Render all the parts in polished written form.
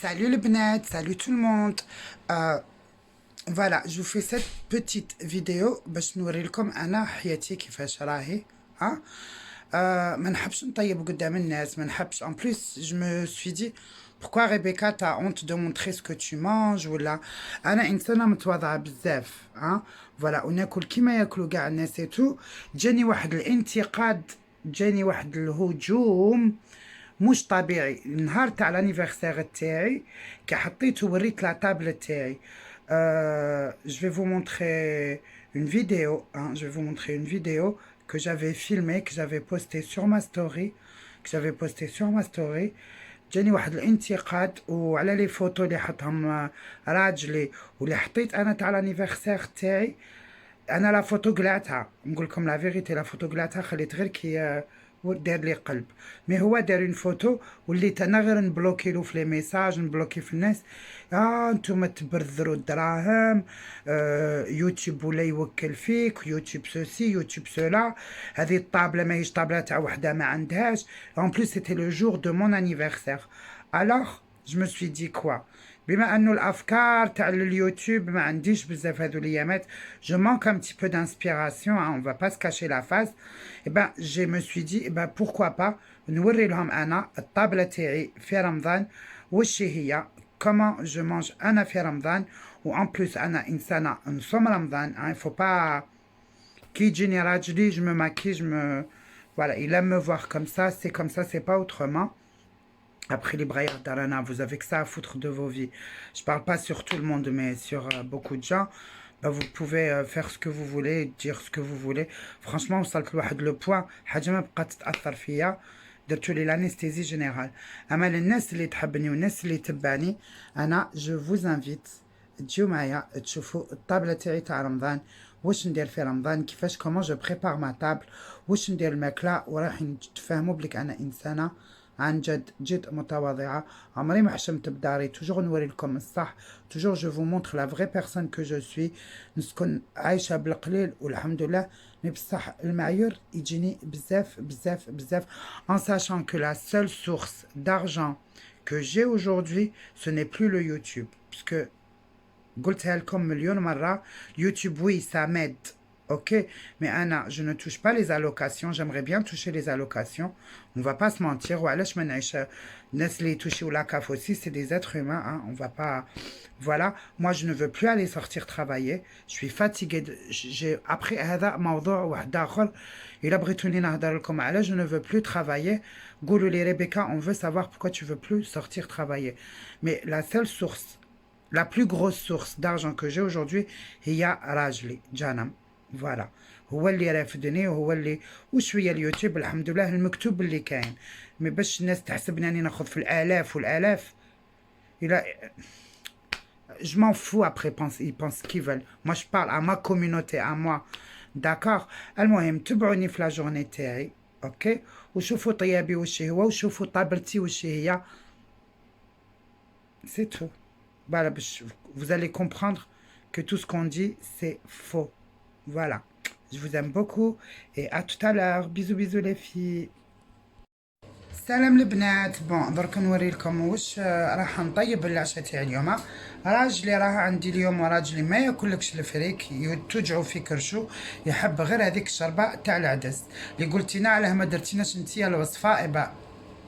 Salut les bnets, salut tout le monde. Euh, voilà, je vous fais cette petite vidéo باش نوري لكم انا حياتي كيفاش راهي. ها ما نحبش نطيب قدام الناس، ما نحبش. En plus, je me suis dit pourquoi Rebecca t'as honte de montrer ce que tu manges ولا انا انسانه متواضعه بزاف. ها فوالا، وناكل كيما ياكلوا كاع الناس تو. جاني واحد الانتقاد، جاني واحد الهجوم مش طبيعي النهار تاع لانيفرسير تاعي كي حطيت ووريت لا طابل تاعي. Je vais vous montrer une vidéo, hein, je vais vous montrer une vidéo que j'avais filmée, que j'avais postée sur ma story, جاني واحد الانتقاد وعلى لي فوتو اللي حطهم راجلي واللي حطيت انا تاع لانيفرسير تاعي. انا لا فوتو قلعتها، نقول لكم لا فيغيتي، لا فوتو قلعتها خليت غير كي دار لي قلب. مي هو دار اون فوتو وليت انا غير نبلوكي له في لي ميساج، نبلوكي في الناس. انتوما تبرذروا الدراهم، يوتيوب ولا يوكل فيك، يوتيوب سوسي يوتيوب سولا، هذه الطابله ماهيش طابله تاع وحده ما عندهاش. En plus c'était le jour de mon anniversaire. Alors je me suis dit quoi؟ بما انه الافكار تاع اليوتيوب ما عنديش بزاف هذو الايامات، je manque un petit peu d'inspiration, hein, on va pas se cacher la face. Et ben je me suis dit pourquoi pas نوري لهم انا الطابله تاعي في رمضان وش هي، comment je mange انا في رمضان. و en plus انا انسانه نصوم رمضان، hein, il faut pas كي يجيني راجلي je me maquille, je me voilà, il aime me voir comme ça, c'est pas autrement. Après les braillards d'Arana, vous avez que ça à foutre de vos vies. Je parle pas sur tout le monde, mais sur beaucoup de gens. Vous pouvez faire ce que vous voulez, dire ce que vous voulez. Franchement, وصلت لواحد لو بوان حاجة ما بقات تأثر فيا، درتو لي l'anesthésie générale. أما للناس اللي تحبني والناس اللي تبعني، أنا je vous invite تجيو معايا تشوفوا الطابلة تاعي تاع رمضان، واش ندير في رمضان، كيفاش كومون جو بريبار ما طابل، واش ندير الماكلة، وراح تفهموا بليك أنا إنسانة عن جد جد متواضعة. عمري ما حشمت بداري، توجور نوري لكم الصح، توجور جو فو مونتر لا فغي بيرسون كو جو سوي. نسكن عايشة بالقليل والحمد لله، مي بصح المعيور يجيني بزاف بزاف بزاف. En sachant que la seule source d'argent que j'ai aujourd'hui, ce n'est plus le YouTube. Parce que قلتها لكم مليون مرة، YouTube oui ça m'aide. Ok, mais Anna, je ne touche pas les allocations. J'aimerais bien toucher les allocations. On va pas se mentir. وعلاش ما نعيش الناس اللي يتوشيو لا كاف aussi, c'est des êtres humains, hein. On va pas. Voilà, moi je ne veux plus aller sortir travailler. Je suis fatiguée. J'ai après هذا موضوع واحد آخر. إلا بغيتوني نهضر لكم على je ne veux plus travailler. قولوا لي Rebecca, on veut savoir pourquoi tu veux plus sortir travailler. Mais la seule source, la plus grosse source d'argent que j'ai aujourd'hui, هي راجلي جانم. فوالا، هو اللي رافدني وهو اللي وشويه اليوتيوب الحمد لله المكتوب اللي كاين. مي باش الناس تحسبني اني ناخذ في الالاف والالاف، الى je m'en fous. Après ils pensent qu'ils veulent. Moi je parle à ma communauté, à moi. d'accord. المهم تبعوني في لا جورني تاعي، اوكي، وشوفوا طيابي وش هو، وشوفوا طابلتي وش هي. c'est tout. Voilà, vous allez comprendre que tout ce qu'on dit c'est faux. Voilà, je vous aime beaucoup et à tout à l'heure. Bisous bisous les filles. سلام البنات. بون درك نوري لكم واش راح نطيب العشاء تاعي اليوم. راجلي راه عندي اليوم، وراجلي ما ياكلكش الفريك، توجعوا في كرشو، يحب غير هذيك الشربه تاع العدس اللي قلتينا علاه ما درتيناش نتيا الوصفه. إبا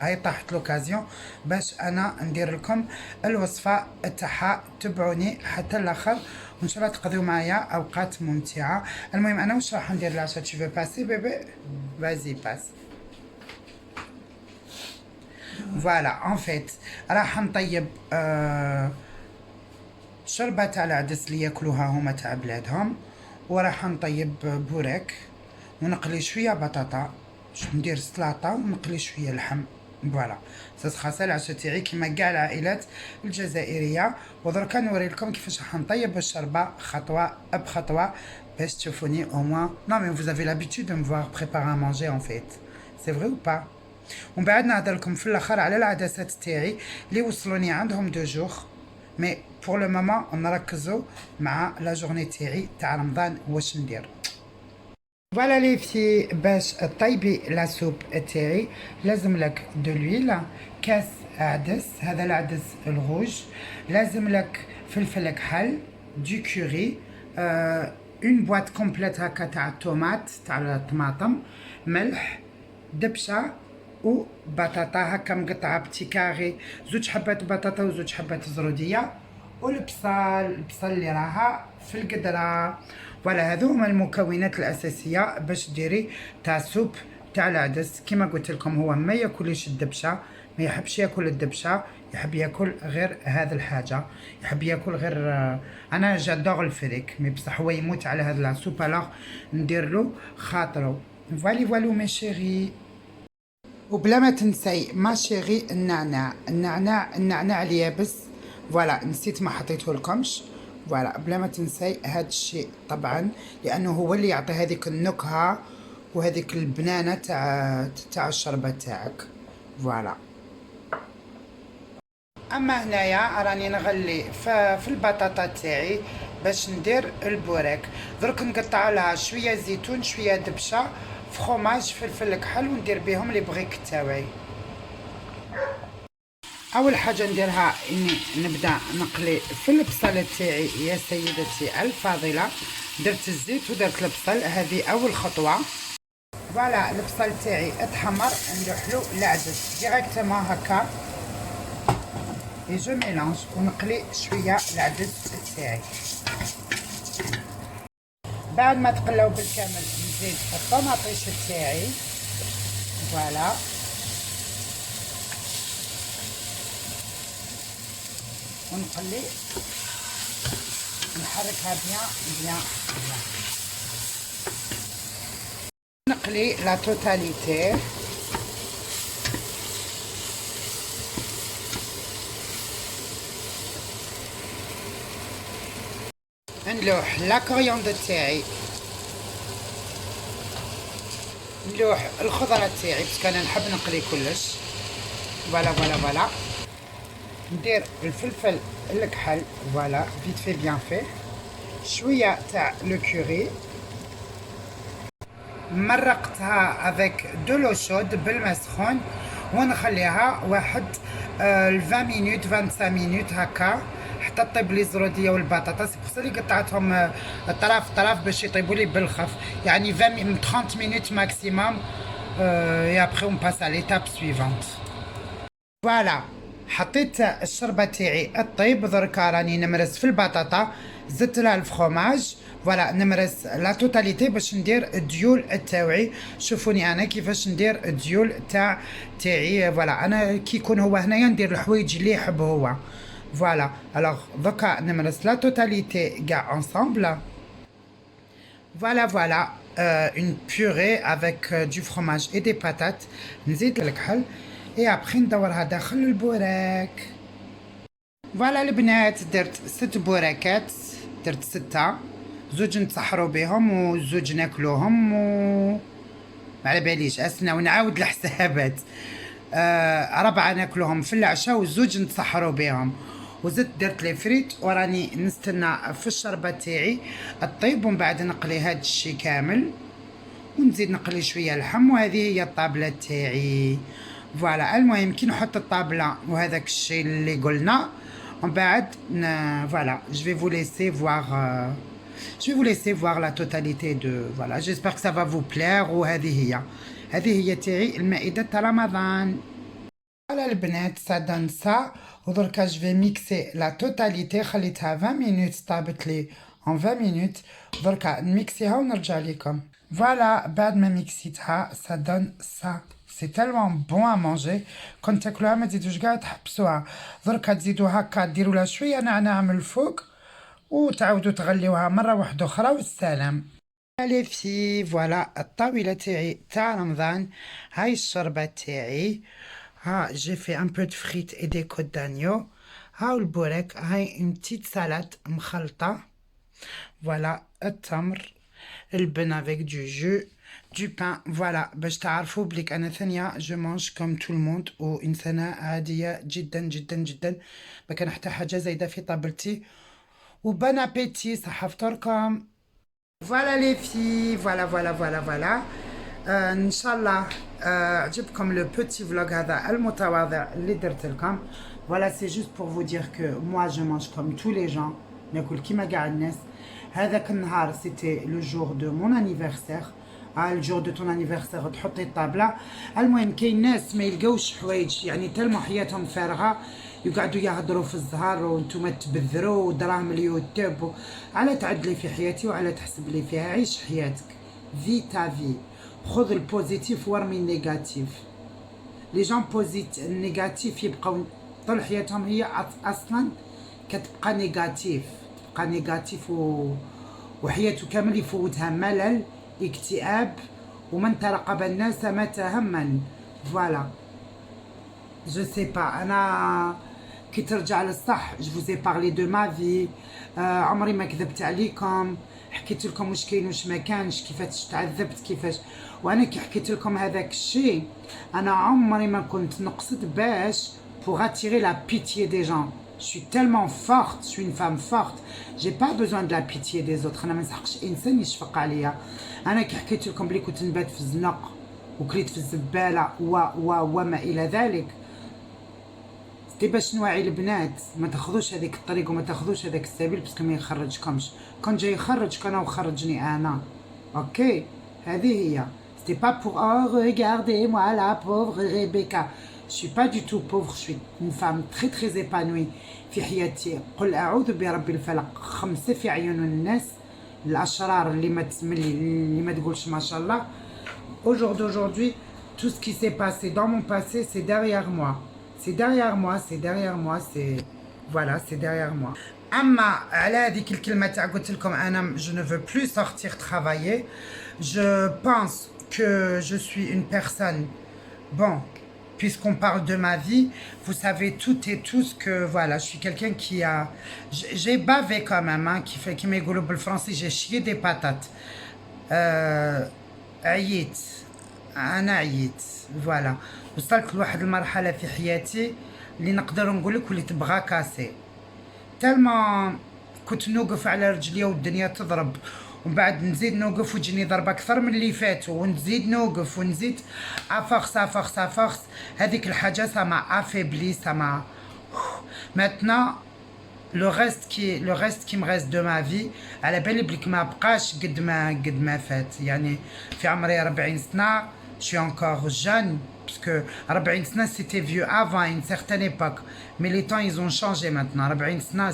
هاي طاحت لوكازيون باش انا ندير لكم الوصفه تاعها. تبعوني حتى الاخر وان شاء الله تقضيو معايا اوقات ممتعه. المهم انا واش راح ندير العشاء. tu veux passer bébé? vas-y passe. voilà en fait راح نطيب شربة تاع العدس اللي ياكلوها هما تاع بلادهم، وراح نطيب بوريك، ونقلي شويه بطاطا، ندير سلطه ونقلي شويه لحم. فوالا سا العشاء تاعي كيما كاع العائلات الجزائريه. ودركا نوري لكم كيفاش راح نطيب الشربه خطوه بخطوه باش تشوفوني au moins. non mais vous avez l'habitude de me voir préparer à manger en fait, c'est vrai ou pas. ومن بعد نهضر لكم في الاخر على العدسات تاعي اللي وصلوني عندهم 2 جوغ. مي بور لو مومون نركزوا مع لا جورني تاعي تاع رمضان واش ندير. فوالا لي في باش طيبي لا سوب تاعي لازم لك دو لويل، كاس عدس، هذا العدس الغوج. لازم لك فلفل كحل، دو كوري، اون بواط كومبليت هكا تاع الطوماط تاع الطماطم، ملح، دبشه وبطاطا هكا مقطعه بتي كاري، زوج حبات بطاطا وزوج حبات زروديه، البصل اللي راها في القدره. فوالا هذو هما المكونات الاساسيه باش ديري تاع سوب تاع العدس. كيما قلت لكم هو ما ياكلش الدبشه، ما يحبش ياكل الدبشه، يحب ياكل غير هذا الحاجه، يحب ياكل غير انا جادور الفريك مي بصح هو يموت على هذا لا سوب، الوغ ندير له خاطرو. فوالو مي شيري. وبلا ما تنسي ما شيري النعناع اليابس. فوالا نسيت ما حطيته لكمش. فوالا بلا ما تنسي هاد الشيء طبعا، لانه هو اللي يعطي هذيك النكهه وهذيك البنانه تاع الشربه تاعك. فوالا. اما هنايا راني نغلي في البطاطا تاعي باش ندير البوريك. درك نقطع لها شويه زيتون، شويه دبشه، فخوماج، فلفل كحل، وندير بهم لي بريك تاوعي. اول حاجه نديرها اني نبدا نقلي في البصل تاعي يا سيدتي الفاضله. درت الزيت ودرت البصل، هذه اول خطوه. فوالا البصل تاعي اتحمر، نلوح له العدس ديريكتومون هكا اي جو ميلونج، ونقلي شويه العدس تاعي. بعد ما تقلاو بالكامل نزيد الطماطيش تاعي. فوالا ونقلي نحركها بيان. نقلي لا توتاليتي. نلوح لا كوريوندر تاعي، نلوح الخضره تاعي باسكو انا نحب نقلي كلش. فوالا ندير الفلفل الكحل. فوالا فيت في بيان في، شويه تاع لو كوري، مرقتها افيك دو لو شود بالماء سخون، ونخليها واحد 20 مينوت 25 مينوت هكا حتى طيب لي زروديه والبطاطا. سي بوغ اللي قطعتهم طراف باش يطيبوا لي بالخف، يعني 30 مينوت ماكسيموم. اي ابخي اون باس على ليتاب سويفونت. فوالا حطيت الشربه تاعي الطيب، دركا راني نمرس في البطاطا، زدت لها الفخوماج. فوالا نمرس لا توتاليتي باش ندير الديول تاوعي. شوفوني انا كيفاش ندير الديول تاعي. فوالا انا كي يكون هو هنايا ندير الحوايج اللي يحب هو. فوالا الوغ دوكا نمرس لا توتاليتي كاع انصامبل. فوالا une purée avec du fromage et des patates. نزيد الكحل اي ابخي ندورها داخل البوراك. فوالا البنات درت 6 بوراكات، درت 6، زوج نتسحروا بهم وزوج ناكلوهم و ما على باليش اسنا ونعاود الحسابات. 4 ناكلوهم في العشاء وزوج نتسحروا بهم. وزدت درت لي فريت وراني نستنى في الشربه تاعي الطيب، ومن بعد نقلي هاد الشي كامل ونزيد نقلي شويه لحم. وهذه هي الطابله تاعي. فوالا المهم كي نحط الطابله وهذاك الشيء اللي قلنا، ومن بعد فوالا جو في فو ليسي فوار je vais vous laisser voir la totalité de voilà, j'espère que ça va vous plaire. هذه هي تاعي المائدة تاع رمضان. على البنات سا دون سا. ودركا جو في ميكسي لا توتاليتي، خليتها 20 مينوت طابت لي en 20 مينوت. دركا نميكسيها ونرجع لكم. فوالا بعد ما ميكسيتها سا دون سا، سي تالمون بون ا مونجي. كون تاكلوها ما تزيدوش كاع تحبسوها، دركا تزيدو هكا ديروا لها شويه نعناع من الفوق وتعاودوا تغليوها مره واحده اخرى والسلام. لي في فوالا الطاوله تاعي تاع رمضان. هاي الشربه تاعي، ها جي في ان بو دو فريت اي دي كوت دانيو، هاو البوريك، هاي اون بتيت سالاد مخلطه. فوالا التمر، البن افيك دو جو دو بان. فوالا باش تعرفوا بليك انا ثانيه جو مانج كوم تو الموند، وانسانه عاديه جدا جدا جدا، ما كان حتى حاجه زايده في طابلتي. وبون ابيتي، صحه فطوركم. فوالا لي في فوالا. ان شاء الله عجبكم لو بوتي فلوغ هذا المتواضع اللي درت لكم. Voilà, c'est juste pour vous dire que moi je mange comme tous les gens, ناكل كيما قاع الناس. هذاك النهار c'était le jour de mon anniversaire. le jour de ton anniversaire تحطي الطابلة. المهم كاين ناس ما يلقاوش حوايج، يعني تلمو حياتهم فارغة، يقعدوا يهضروا في الزهر وانتم تبذروا ودراهم اليوتيوب. على تعدلي في حياتي وعلى تحسب لي فيها. عيش حياتك، في تا في، خذ البوزيتيف وارمي النيجاتيف. لي جون نيجاتيف يبقاو طول حياتهم هي اصلا كتبقى نيجاتيف، تبقى نيجاتيف وحياته كامل يفوتها ملل، اكتئاب، ومن ترقب الناس مات هما. فوالا جو سي با. انا كي ترجع للصح جو فوزي بارلي دو ما في. عمري ما كذبت عليكم، حكيت لكم واش كاين واش ما كانش، كيفاش تعذبت كيفاش. وانا كي حكيت لكم هذاك الشيء انا عمري ما كنت نقصد باش pour attirer la pitié des gens. Je suis tellement forte, je suis une femme forte, j'ai pas besoin de la pitié des autres. انا ما نسحقش انسان يشفق عليا. انا كي حكيت لكم بلي كنت نبات في الزنق وكليت في الزباله وما الى ذلك، سيتي باش نوعي البنات ما تاخذوش هذيك الطريق وما تاخذوش هذاك السبيل باسكو ما يخرجكمش. كون جاي يخرجك انا وخرجني انا، اوكي. هذه هي. سيتي با بور regardez moi la pauvre Rebecca. Je suis pas du tout pauvre, je suis une femme très très épanouie في حياتي. قل أعوذ برب الفلق 5 في عيون الناس الأشرار اللي ما تقولش ما شاء الله. Aujourd'hui, tout ce qui s'est passé dans mon passé, c'est derrière moi. C'est derrière moi, c'est derrière moi, c'est... Voilà, c'est derrière moi. أما على هذيك الكلمة تاع قلت لكم أنا je ne veux plus sortir travailler. Je pense que je suis une personne... Bon, puisqu'on parle de ma vie, vous savez toutes et tous que voilà, je suis quelqu'un qui a... J'ai bavé quand même, hein, qui m'égolo le français, j'ai chié des patates. عييت، أنا عييت. فوالا وصلت لواحد المرحلة في حياتي اللي نقدر نقولك واللي تبغى كاسي. تالما كنت نوقف على رجلي والدنيا تضرب، ومن بعد نزيد نوقف وتجيني ضربة أكثر من اللي فاتوا، ونزيد نوقف ونزيد أفخس أفخس أفخس. هذيك الحاجة سما أفيبلي سما. ماتنا لو ريست كي مريست دو ما في على بالي بليك ما بقاش قد ما فات. يعني في عمري 40 سنة je suis encore jeune parce que 40 سنة c'était vieux avant à une certaine époque, mais les temps ils ont changé maintenant. 40 سنة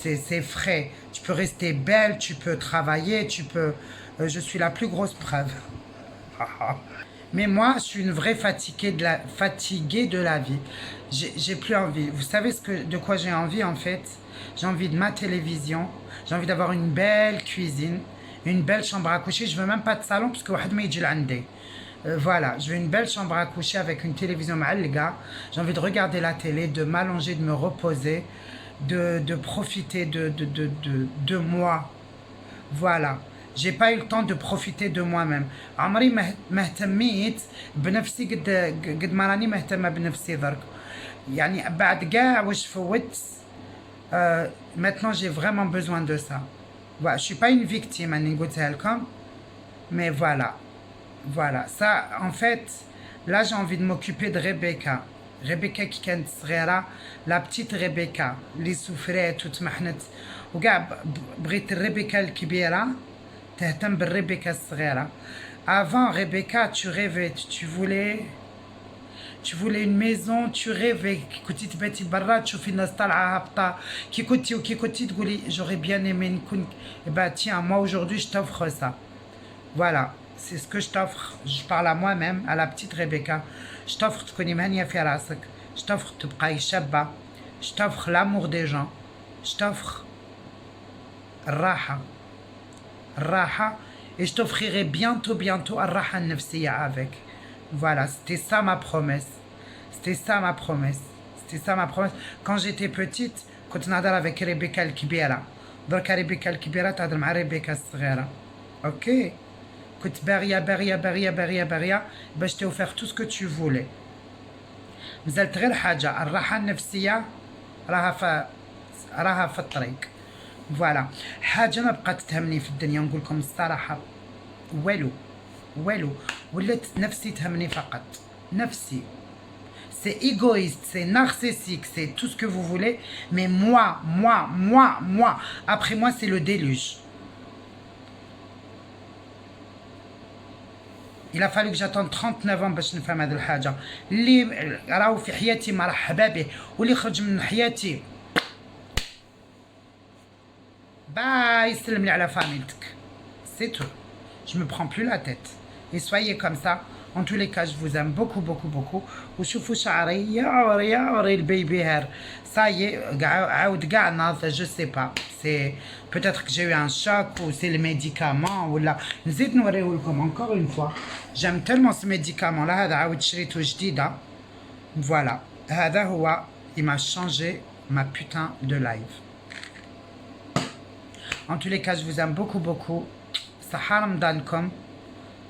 c'est frais, tu peux rester belle, tu peux travailler, tu peux je suis la plus grosse preuve. Mais moi, je suis une vraie fatiguée de la vie. J'ai plus envie. Vous savez de quoi j'ai envie en fait? J'ai envie de ma télévision. J'ai envie d'avoir une belle cuisine, une belle chambre à coucher. Je veux même pas de salon parce que voilà, je veux une belle chambre à coucher avec une télévision معلقة. J'ai envie de regarder la télé, de m'allonger, de me reposer, de profiter de moi. Voilà. J'ai pas eu le temps de profiter de moi-même. عمري ما اهتميت بنفسي قد ما راني مهتمة بنفسي درك. يعني بعد كاع واش فوت. Maintenant j'ai vraiment besoin de ça. Voilà, je suis pas une victime اني قلتها لكم. Mais voilà. Voilà, ça en fait, là j'ai envie de m'occuper de Rebecca. Rebecca qui كانت صغيرة، la petite Rebecca اللي سفرات وتمحنت، وكاع بغيت الريبيكا الكبيرة تهتم بالريبيكا الصغيرة. Avant Rebecca, tu rêvais, tu voulais une maison, tu rêvais كي كنتي تباتي برا تشوفي الناس طالعة هابطة، كي كنتي تقولي j'aurais bien aimé نكون. Bah tiens, moi aujourd'hui je t'offre ça. Voilà, c'est ce que je t'offre. Je parle à moi-même, à la petite Rebecca. Je t'offre تكوني مهنية في راسك. Je t'offre تبقاي شابة. Je t'offre l'amour des gens. Je t'offre الراحة. الراحة. Et je t'offrirai bientôt الراحة النفسية avec. Voilà, c'était ça ma promesse. C'était ça ma promesse. C'était ça ma promesse. Quand j'étais petite, كنت نهضر avec Rebecca الكبيرة. دركا Rebecca الكبيرة تهضر مع Rebecca الصغيرة. اوكي. كنت باغية باش توفر tout ce que tu voulais. نزلت غير حاجة، الراحة النفسية راها في الطريق. فوالا، حاجة ما بقات تهمني في الدنيا نقول لكم الصراحة والو. والو. ولات نفسي تهمني فقط، نفسي. C'est égoïste, c'est narcissique, c'est tout ce que vous voulez, mais moi. Après moi, c'est le déluge. Il a fallu que j'attende 39 ans باش نفهم هذه الحاجة. اللي راهو في حياتي مرحبا به، واللي خرج من حياتي باي سلم لي على فاميلتك. C'est tout. Je me prends plus la tête. Et soyez comme ça. En tous les cas, je vous aime beaucoup. وشوفوا شعري يا البيبي هير. Ça y est, عاود كاع ناض, je sais pas. C'est peut-être que j'ai eu un choc ou c'est le médicament ولا نزيد نوريه لكم encore une fois. J'aime tellement ce médicament là. هذا عاود شريته جديدة. Voilà. هذا هو. Il m'a changé ma putain de live. En tous les cas, je vous aime beaucoup. صحة رمضانكم.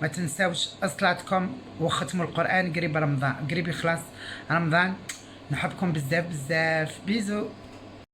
ما تنساوش صلاتكم وختموا القرآن. قريب رمضان، قريب يخلص رمضان. نحبكم بزاف. بيزو.